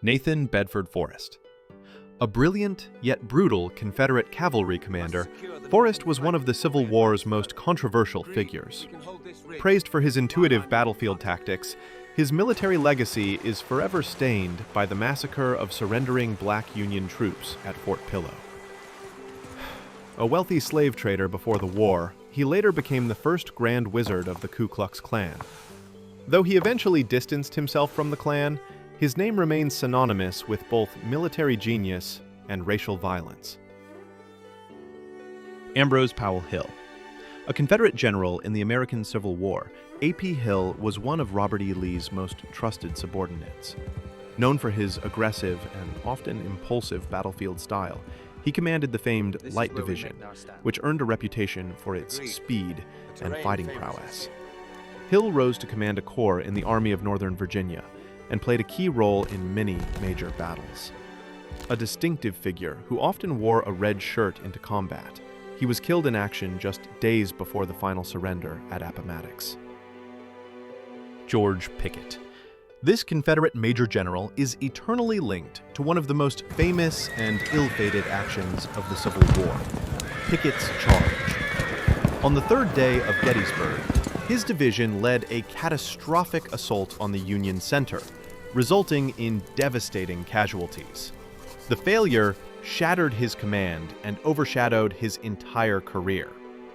Nathan Bedford Forrest. A brilliant yet brutal Confederate cavalry commander, Forrest was one of the Civil War's most controversial figures. Praised for his intuitive battlefield tactics, his military legacy is forever stained by the massacre of surrendering black Union troops at Fort Pillow. A wealthy slave trader before the war, he later became the first Grand Wizard of the Ku Klux Klan. Though he eventually distanced himself from the Klan, his name remains synonymous with both military genius and racial violence. Ambrose Powell Hill. A Confederate general in the American Civil War, A.P. Hill was one of Robert E. Lee's most trusted subordinates. Known for his aggressive and often impulsive battlefield style, he commanded the famed Light Division, which earned a reputation for its speed and fighting prowess. Hill rose to command a corps in the Army of Northern Virginia and played a key role in many major battles. A distinctive figure who often wore a red shirt into combat, he was killed in action just days before the final surrender at Appomattox. George Pickett. This Confederate Major General is eternally linked to one of the most famous and ill-fated actions of the Civil War, Pickett's Charge. On the third day of Gettysburg, his division led a catastrophic assault on the Union center, resulting in devastating casualties. The failure shattered his command and overshadowed his entire career.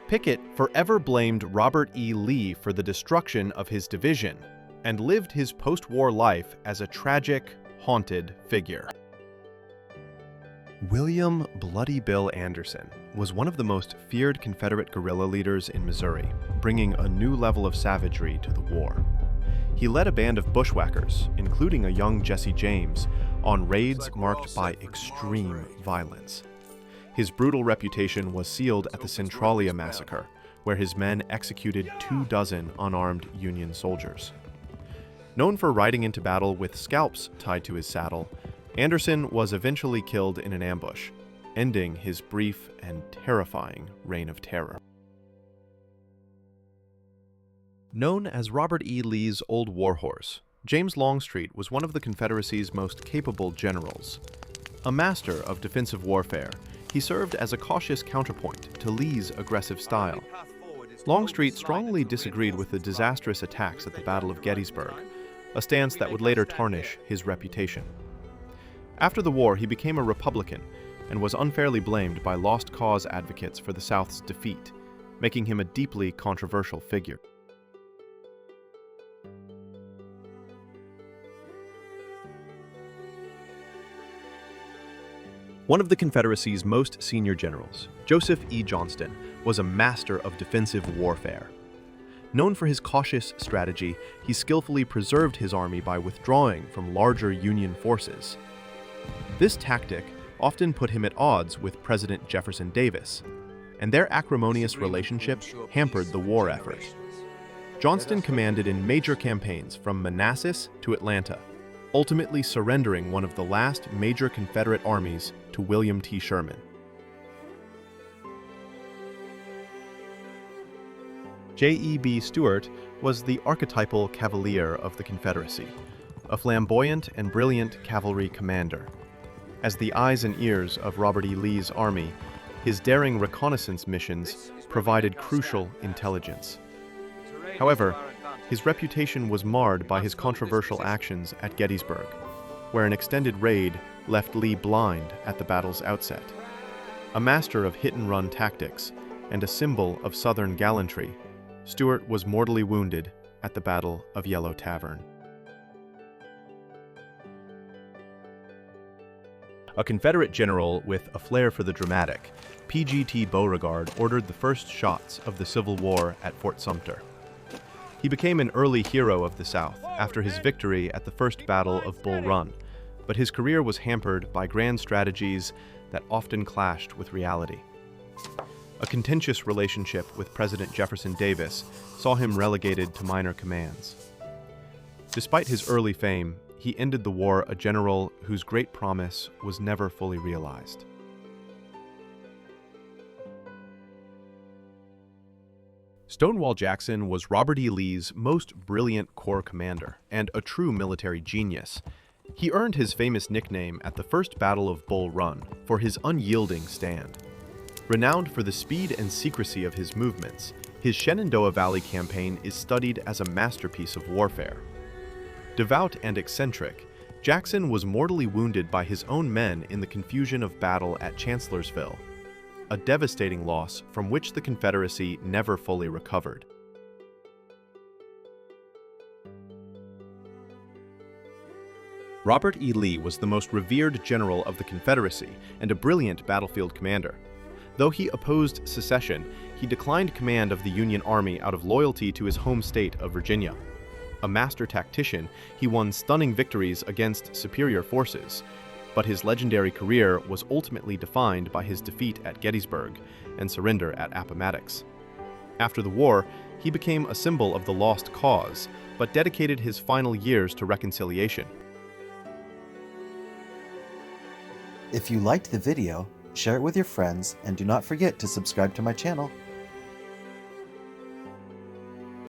Pickett forever blamed Robert E. Lee for the destruction of his division and lived his post-war life as a tragic, haunted figure. William Bloody Bill Anderson was one of the most feared Confederate guerrilla leaders in Missouri, bringing a new level of savagery to the war. He led a band of bushwhackers, including a young Jesse James, on raids marked by extreme violence. His brutal reputation was sealed at the Centralia Massacre, where his men executed 24 unarmed Union soldiers. Known for riding into battle with scalps tied to his saddle, Anderson was eventually killed in an ambush, ending his brief and terrifying reign of terror. Known as Robert E. Lee's Old Warhorse, James Longstreet was one of the Confederacy's most capable generals. A master of defensive warfare, he served as a cautious counterpoint to Lee's aggressive style. Longstreet strongly disagreed with the disastrous attacks at the Battle of Gettysburg, a stance that would later tarnish his reputation. After the war, he became a Republican and was unfairly blamed by lost cause advocates for the South's defeat, making him a deeply controversial figure. One of the Confederacy's most senior generals, Joseph E. Johnston, was a master of defensive warfare. Known for his cautious strategy, he skillfully preserved his army by withdrawing from larger Union forces. This tactic often put him at odds with President Jefferson Davis, and their acrimonious relationship hampered the war effort. Johnston commanded in major campaigns from Manassas to Atlanta, ultimately surrendering one of the last major Confederate armies to William T. Sherman. J.E.B. Stuart was the archetypal cavalier of the Confederacy, a flamboyant and brilliant cavalry commander. As the eyes and ears of Robert E. Lee's army, his daring reconnaissance missions provided crucial intelligence. However, his reputation was marred by his controversial actions at Gettysburg, where an extended raid left Lee blind at the battle's outset. A master of hit-and-run tactics and a symbol of Southern gallantry, Stuart was mortally wounded at the Battle of Yellow Tavern. A Confederate general with a flair for the dramatic, P.G.T. Beauregard ordered the first shots of the Civil War at Fort Sumter. He became an early hero of the South after his victory at the First Battle of Bull Run, but his career was hampered by grand strategies that often clashed with reality. A contentious relationship with President Jefferson Davis saw him relegated to minor commands. Despite his early fame, he ended the war a general whose great promise was never fully realized. Stonewall Jackson was Robert E. Lee's most brilliant corps commander and a true military genius. He earned his famous nickname at the First Battle of Bull Run for his unyielding stand. Renowned for the speed and secrecy of his movements, his Shenandoah Valley campaign is studied as a masterpiece of warfare. Devout and eccentric, Jackson was mortally wounded by his own men in the confusion of battle at Chancellorsville, a devastating loss from which the Confederacy never fully recovered. Robert E. Lee was the most revered general of the Confederacy and a brilliant battlefield commander. Though he opposed secession, he declined command of the Union Army out of loyalty to his home state of Virginia. A master tactician, he won stunning victories against superior forces, but his legendary career was ultimately defined by his defeat at Gettysburg and surrender at Appomattox. After the war, he became a symbol of the lost cause, but dedicated his final years to reconciliation. If you liked the video, share it with your friends and do not forget to subscribe to my channel.